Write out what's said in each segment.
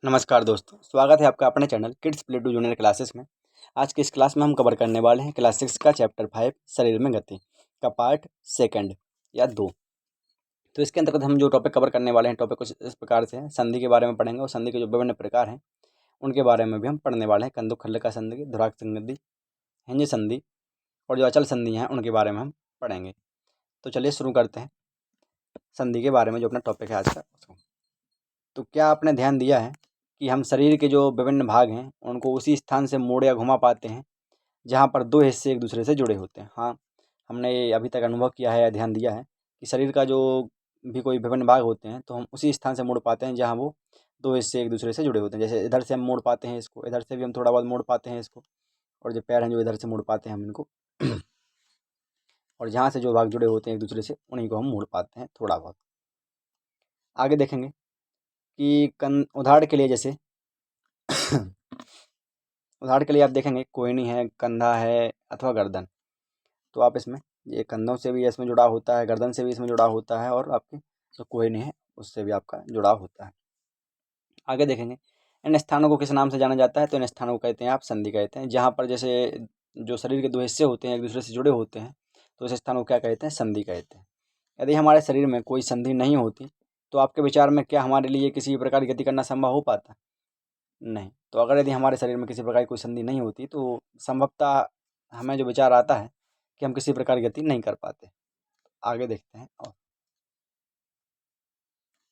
नमस्कार दोस्तों, स्वागत है आपका अपने channel Kids Play to Junior Classes में। आज की इस क्लास में हम कवर करने वाले हैं क्लास 6 का चैप्टर 5 शरीर में गति का पार्ट सेकंड या 2। तो इसके अंतर्गत हम जो टॉपिक कवर करने वाले हैं टॉपिक कुछ इस प्रकार से हैं। संधि के बारे में पढ़ेंगे और संधि के जो विभिन्न प्रकार हैं उनके बारे में भी हम पढ़ने वाले हैं। कंदुक खल्लका संधि, धुराग संधि, हिंज संधि और जो अचल संधि हैं उनके बारे में हम पढ़ेंगे। तो चलिए शुरू करते हैं संधि के बारे में, जो अपना टॉपिक है आज का उसको। तो क्या आपने ध्यान दिया है कि हम शरीर के जो विभिन्न भाग हैं उनको उसी स्थान से मोड़ या घुमा पाते हैं जहाँ पर दो हिस्से एक दूसरे से जुड़े होते हैं। हाँ, हमने अभी तक अनुभव किया है या ध्यान दिया है कि शरीर का जो भी कोई विभिन्न भाग होते हैं तो हम उसी स्थान से मोड़ पाते हैं जहाँ वो दो हिस्से एक दूसरे से जुड़े होते हैं। जैसे इधर से हम मोड़ पाते हैं इसको, इधर से भी हम थोड़ा बहुत मोड़ पाते हैं इसको, और जो पैर हैं जो इधर से मोड़ पाते हैं हम इनको और जहाँ से जो भाग जुड़े होते हैं एक दूसरे से उन्हीं को हम मोड़ पाते हैं थोड़ा बहुत। आगे देखेंगे कि उदाहरण के लिए जैसे उदाहरण के लिए आप देखेंगे कोहनी है, कंधा है अथवा गर्दन। तो आप इसमें ये कंधों से भी इसमें जुड़ा होता है, गर्दन से भी इसमें जुड़ा होता है और आपके जो कोहनी है उससे भी आपका जुड़ाव होता है। आगे देखेंगे इन स्थानों को किस नाम से जाना जाता है। तो इन स्थानों को कहते हैं आप संधि कहते हैं। जहाँ पर जैसे जो शरीर के दो हिस्से होते हैं एक दूसरे से जुड़े होते हैं तो इस स्थान को क्या कहते हैं, संधि कहते हैं। यदि हमारे शरीर में कोई संधि नहीं होती तो आपके विचार में क्या हमारे लिए किसी भी प्रकार की गति करना संभव हो पाता? नहीं। तो अगर यदि हमारे शरीर में किसी प्रकार की कोई संधि नहीं होती तो संभवतः हमें जो विचार आता है कि हम किसी प्रकार की गति नहीं कर पाते। आगे देखते हैं और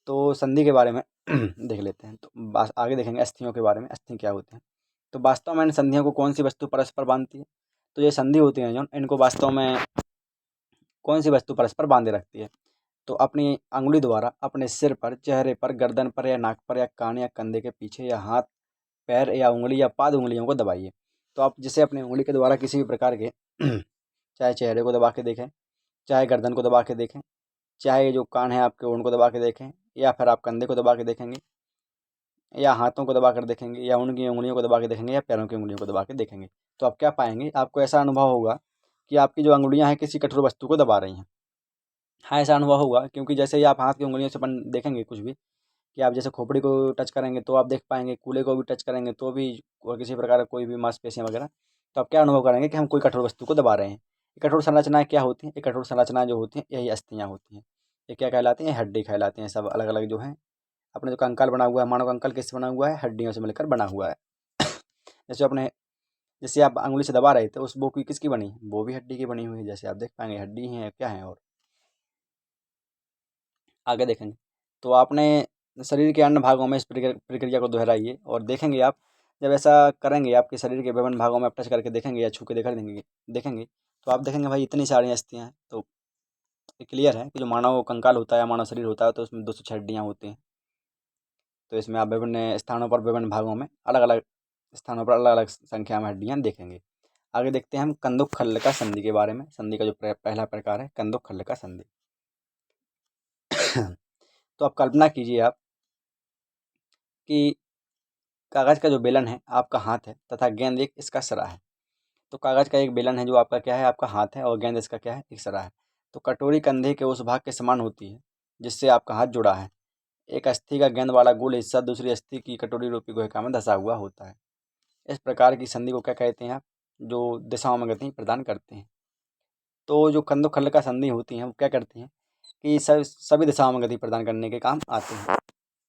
तो संधि के बारे में देख लेते हैं। तो आगे देखेंगे अस्थियों के बारे में, अस्थि क्या होते हैं। तो वास्तव में इन संधियों को कौन सी वस्तु परस्पर बांधती है। तो ये संधि होती है जो इनको वास्तव में कौन सी वस्तु परस्पर बांधे रखती है। तो अपनी अंगुली द्वारा अपने सिर पर, चेहरे पर, गर्दन पर या नाक पर या कान या कंधे के पीछे या हाथ, पैर या उंगली या पाद उंगलियों को दबाइए। तो आप जैसे अपनी उंगली के द्वारा किसी भी प्रकार के चाहे चेहरे को दबा के देखें, चाहे गर्दन को दबा के देखें, चाहे जो कान है आपके उनको दबा के देखें, या फिर आप कंधे को दबा के देखेंगे, या हाथों को दबा कर देखेंगे, या उनकी उंगलियों को दबा के देखेंगे, या पैरों की उंगलियों को दबा के देखेंगे, तो आप क्या पाएंगे, आपको ऐसा अनुभव होगा कि आपकी जो अंगुलियां हैं किसी कठोर वस्तु को दबा रही हैं। हाँ, ऐसा अनुभव होगा क्योंकि जैसे ही आप हाथ की उंगलियों से अपन देखेंगे कुछ भी, कि आप जैसे खोपड़ी को टच करेंगे तो आप देख पाएंगे, कूल्हे को भी टच करेंगे तो भी, और किसी प्रकार का कोई भी मांसपेशियाँ वगैरह, तो आप क्या अनुभव करेंगे कि हम कोई कठोर वस्तु को दबा रहे हैं। ये कठोर संरचनाएं क्या होती हैं? ये कठोर संरचनाएं जो होती हैं यही अस्थियाँ होती हैं। ये क्या कहलाती हैं? हड्डी कहलाती हैं। सब अलग अलग जो हैं, अपने जो कंकाल बना हुआ है, मानव कंकाल किससे बना हुआ है? हड्डियों से मिलकर बना हुआ है। जैसे अपने जैसे आप अंगुली से दबा रहे थे उस वो की किसकी बनी है? वो भी हड्डी की बनी हुई है। जैसे आप देख पाएंगे हड्डी है क्या है। और आगे देखेंगे तो आपने शरीर के अन्य भागों में इस प्रक्रिया को दोहराइए और देखेंगे आप, जब ऐसा करेंगे आपके शरीर के विभिन्न भागों में आप टच करके देखेंगे या छू के देखेंगे तो आप देखेंगे भाई इतनी सारी अस्थियाँ हैं। तो ये क्लियर है कि जो मानव कंकाल होता है, मानव शरीर होता है, तो उसमें 206 हड्डियाँ होती हैं। तो इसमें आप विभिन्न स्थानों पर, विभिन्न भागों में अलग अलग स्थानों पर अलग अलग संख्या में हड्डियाँ देखेंगे। आगे देखते हैं हम कंदुक खल्लका संधि के बारे में। संधि का जो पहला प्रकार है कंदुक खल्लका संधि। तो आप कल्पना कीजिए आप कि कागज़ का जो बेलन है आपका हाथ है तथा गेंद एक इसका सिरा है। तो कागज़ का एक बेलन है जो आपका क्या है, आपका हाथ है, और गेंद इसका क्या है, एक सिरा है। तो कटोरी कंधे के उस भाग के समान होती है जिससे आपका हाथ जुड़ा है। एक अस्थि का गेंद वाला गोल हिस्सा दूसरी अस्थि की कटोरी रूपी गुहिका में धंसा हुआ होता है। इस प्रकार की संधि को क्या कहते हैं आप, जो दिशाओं में गति प्रदान करते हैं। तो जो कंदुक खल्लका संधि होती हैं वो क्या करती हैं कि सभी दिशाओं में गति प्रदान करने के काम आते हैं।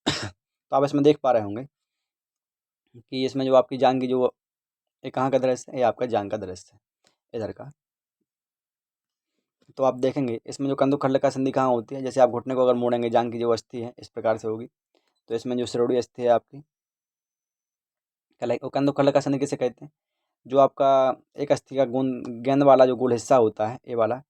तो आप इसमें देख पा रहे होंगे कि इसमें जो आपकी जांग की जो, ये कहाँ का दृश्य है, ये आपका जांग का दृश्य है इधर का। तो आप देखेंगे इसमें जो कंदुक खल्लका संधि कहाँ होती है, जैसे आप घुटने को अगर मोड़ेंगे, जांग की जो अस्थि है इस प्रकार से होगी। तो इसमें जो शिरोड़ी अस्थि है आपकी वो कंदुक खल्लका संधि किसे कहते हैं? जो आपका एक अस्थि का गेंद वाला जो गोल हिस्सा होता है, ये वाला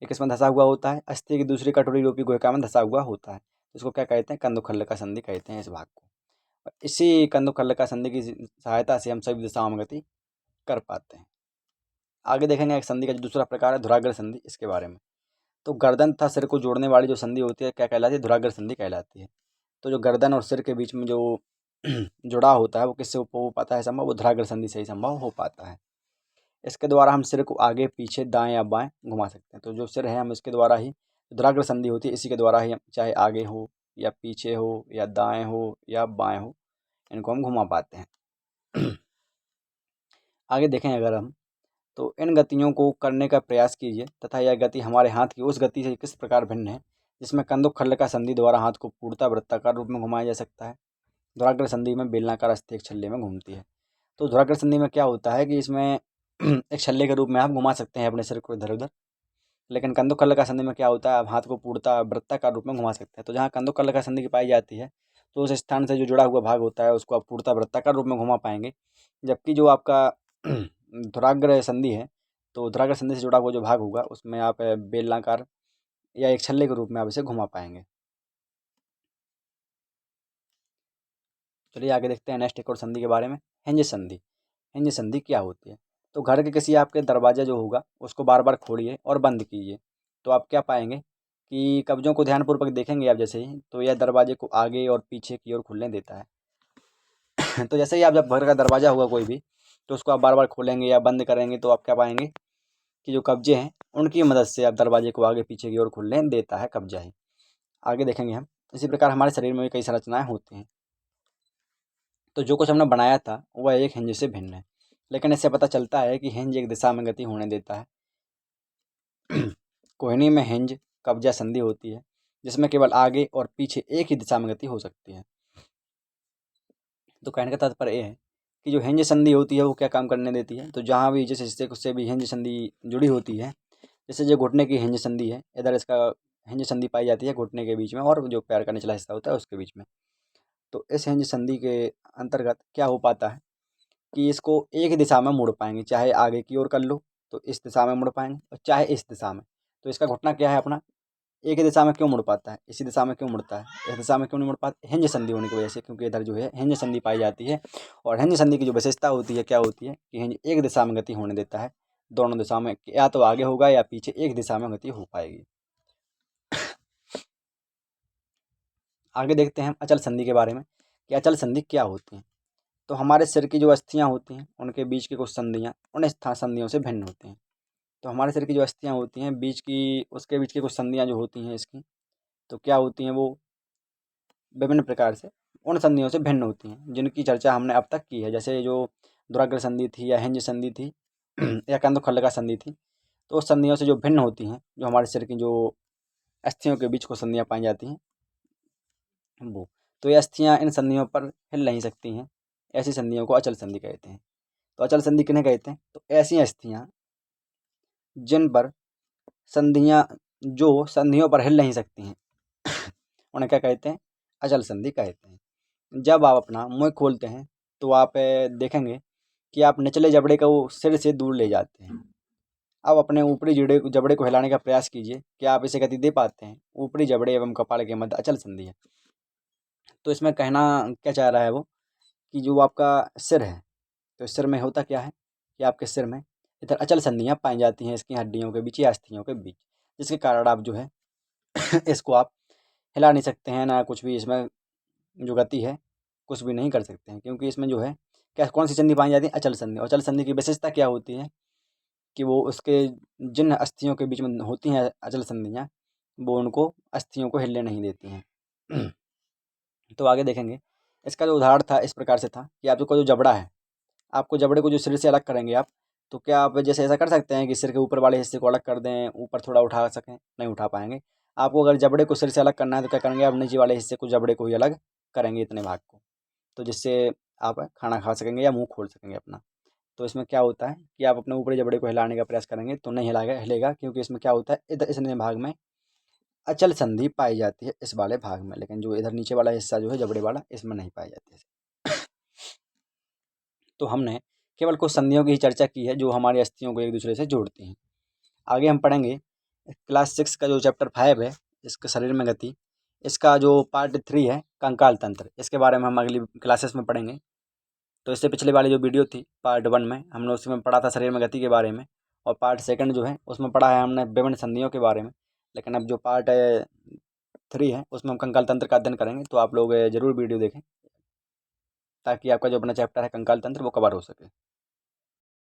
एक इसमें धंसा हुआ होता है, अस्थि की दूसरी कटोरी रूपी गुहिका में धंसा हुआ होता है। इसको क्या कहते हैं? कंदुक खल्लका संधि कहते हैं इस भाग को। और इसी कंदुक खल्लका संधि की सहायता से हम सभी दिशाओं में गति कर पाते हैं। आगे देखेंगे एक संधि का जो दूसरा प्रकार है धुराग्र संधि, इसके बारे में। तो गर्दन तथा सिर को जोड़ने वाली जो संधि होती है क्या कहलाती है? धुराग्र संधि कहलाती है। तो जो गर्दन और सिर के बीच में जो जुड़ा होता है वो किससे हो पाता है संभव? वो धुराग्र संधि से ही संभव हो पाता है। इसके द्वारा हम सिर को आगे, पीछे, दाएं या बाएं घुमा सकते हैं। तो जो सिर है हम इसके द्वारा ही, धुराग्र संधि होती है इसी के द्वारा ही हम चाहे आगे हो या पीछे हो या दाएं हो या बाएं हो, इनको हम घुमा पाते हैं। आगे देखें अगर हम, तो इन गतियों को करने का प्रयास कीजिए तथा यह गति हमारे हाथ की उस गति से किस प्रकार भिन्न है जिसमें कंदुक खल्लका संधि द्वारा हाथ को पूर्णतः वृत्ताकार रूप में घुमाया जा सकता है। धुराग्र संधि में बेलनाकार अस्थि एक छल्ले में घूमती है। तो धुराग्र संधि में क्या होता है कि इसमें एक छल्ले के रूप में आप घुमा सकते हैं अपने सिर को इधर उधर, लेकिन कंदुक खल्लका संधि में क्या होता है, आप हाथ को पूर्णतः वृत्ताकार रूप में घुमा सकते हैं। तो जहाँ कंदुक खल्लका संधि की पाई जाती है, तो उस स्थान से जो जुड़ा हुआ भाग होता है उसको आप पूर्णतः वृत्ताकार रूप में घुमा पाएंगे। जबकि जो आपका धुराग्र संधि है, तो धुराग्र संधि से जुड़ा हुआ जो भाग होगा उसमें आप बेलनाकार या एक छल्ले के रूप में आप इसे घुमा पाएंगे। चलिए आगे देखते हैं नेक्स्ट एक और संधि के बारे में, हिंज संधि। हिंज संधि क्या होती है? तो घर के किसी आपके दरवाजा जो होगा उसको बार बार खोलिए और बंद कीजिए, तो आप क्या पाएंगे कि कब्जों को ध्यानपूर्वक देखेंगे आप जैसे ही, तो यह दरवाजे को आगे और पीछे की ओर खुलने देता है। तो जैसे ही आप जब घर का दरवाजा होगा कोई भी, तो उसको आप बार बार खोलेंगे या बंद करेंगे, तो आप क्या पाएंगे कि जो कब्जे हैं उनकी मदद से आप दरवाजे को आगे पीछे की ओर खुलने देता है कब्जा ही। आगे देखेंगे हम, इसी प्रकार हमारे शरीर में भी कई संरचनाएं होती हैं। तो जो कुछ हमने बनाया था वह एक हिंज से भिन्न है, लेकिन इससे पता चलता है कि हिंज एक दिशा में गति होने देता है। कोहनी में हिंज कब्जा संधि होती है जिसमें केवल आगे और पीछे एक ही दिशा में गति हो सकती है। तो कहने का तात्पर्य ये है कि जो हिंज संधि होती है वो क्या काम करने देती है, तो जहाँ भी जिस हिस्से से भी हिंज संधि जुड़ी होती है, जैसे जो घुटने की हिंज संधि है, इधर इसका हिंज संधि पाई जाती है घुटने के बीच में और जो पैर का निचला हिस्सा होता है उसके बीच में। तो इस हिंज संधि के अंतर्गत क्या हो पाता है कि इसको एक ही दिशा में मोड़ पाएंगे, चाहे आगे की ओर कर लो तो इस दिशा में मुड़ पाएंगे और चाहे इस दिशा में। तो इसका घुटना क्या है अपना, एक ही दिशा में क्यों मुड़ पाता है, इसी दिशा में क्यों मुड़ता है, इस दिशा में क्यों नहीं मुड़ पाता, हिंज संधि होने की वजह से, क्योंकि इधर जो है हिंज संधि पाई जाती है। और हिंज संधि की जो विशेषता होती है क्या होती है कि हिंज एक दिशा में गति होने देता है, दोनों दिशा में या तो आगे होगा या पीछे, एक दिशा में गति हो पाएगी। आगे देखते हैं हम अचल संधि के बारे में कि अचल संधि क्या होती है। तो हमारे सिर की जो अस्थियां होती हैं उनके बीच की कुछ संधियां उन संधियों से भिन्न होती हैं। तो हमारे सिर की जो अस्थियां होती हैं बीच की, उसके बीच की कुछ संधियां जो होती हैं इसकी, तो क्या होती हैं, वो विभिन्न प्रकार से उन संधियों से भिन्न होती हैं जिनकी चर्चा हमने अब तक की है। जैसे जो दुराग्र संधि थी या हिंज संधि थी या कंदुखल्लका संधि थी, तो उस संधियों से जो भिन्न होती हैं, जो हमारे सिर की जो अस्थियों के बीच को संधियां पाई जाती हैं वो, तो ये अस्थियां इन संधियों पर हिल नहीं सकती हैं, ऐसी संधियों को अचल संधि कहते हैं। तो अचल संधि किन्हें कहते हैं, तो ऐसी अस्थियां जिन पर संधियां जो संधियों पर हिल नहीं सकती हैं उन्हें क्या कहते हैं, अचल संधि कहते हैं। जब आप अपना मुंह खोलते हैं तो आप देखेंगे कि आप निचले जबड़े को सिर से दूर ले जाते हैं। अब अपने ऊपरी जबड़े को हिलाने का प्रयास कीजिए, क्या आप इसे गति दे पाते हैं? ऊपरी जबड़े एवं कपाल के मध्य अचल संधि है। तो इसमें कहना क्या चाह रहा है वो कि जो आपका सिर है, तो इस सिर में होता क्या है कि आपके सिर में इधर अचल संधियां पाई जाती हैं इसकी हड्डियों के बीच या अस्थियों के बीच, जिसके कारण आप जो है इसको आप हिला नहीं सकते हैं, ना कुछ भी इसमें जो गति है कुछ भी नहीं कर सकते हैं, क्योंकि इसमें जो है क्या कौन सी संधि पाई जाती है, अचल संधि। और अचल संधि की विशेषता क्या होती है कि वो उसके जिन अस्थियों के बीच में होती हैं अचल संधियाँ, वो उनको अस्थियों को हिलने नहीं देती हैं। तो आगे देखेंगे, इसका जो उदाहरण था इस प्रकार से था कि आपको जो जबड़ा है, आपको जबड़े को जो सिर से अलग करेंगे आप, तो क्या आप जैसे ऐसा कर सकते हैं कि सिर के ऊपर वाले हिस्से को अलग कर दें, ऊपर थोड़ा उठा सकें? नहीं उठा पाएंगे। आपको अगर जबड़े को सिर से अलग करना है तो क्या करेंगे, आप नीचे वाले हिस्से को जबड़े को ही अलग करेंगे इतने भाग को, तो जिससे आप खाना खा सकेंगे या मुंह खोल सकेंगे अपना। तो इसमें क्या होता है कि आप अपने ऊपरी जबड़े को हिलाने का प्रयास करेंगे तो नहीं हिलेगा, क्योंकि इसमें क्या होता है, इधर इतने भाग में अचल संधि पाई जाती है इस वाले भाग में, लेकिन जो इधर नीचे वाला हिस्सा जो है जबड़े वाला, इसमें नहीं पाई जाती है। तो हमने केवल कुछ संधियों की ही चर्चा की है जो हमारी अस्थियों को एक दूसरे से जोड़ती हैं। आगे हम पढ़ेंगे क्लास 6 का जो चैप्टर 5 है, इसके शरीर में गति, इसका जो पार्ट 3 है कंकाल तंत्र, इसके बारे में हम अगली क्लासेस में पढ़ेंगे। तो इससे पिछले वाली जो वीडियो थी पार्ट 1 में हमने उसमें पढ़ा था शरीर में गति के बारे में, और पार्ट 2 जो है उसमें पढ़ा है हमने विभिन्न संधियों के बारे में। लेकिन अब जो पार्ट 3 है उसमें हम कंकाल तंत्र का अध्ययन करेंगे, तो आप लोग ज़रूर वीडियो देखें ताकि आपका जो अपना चैप्टर है कंकाल तंत्र वो कवर हो सके।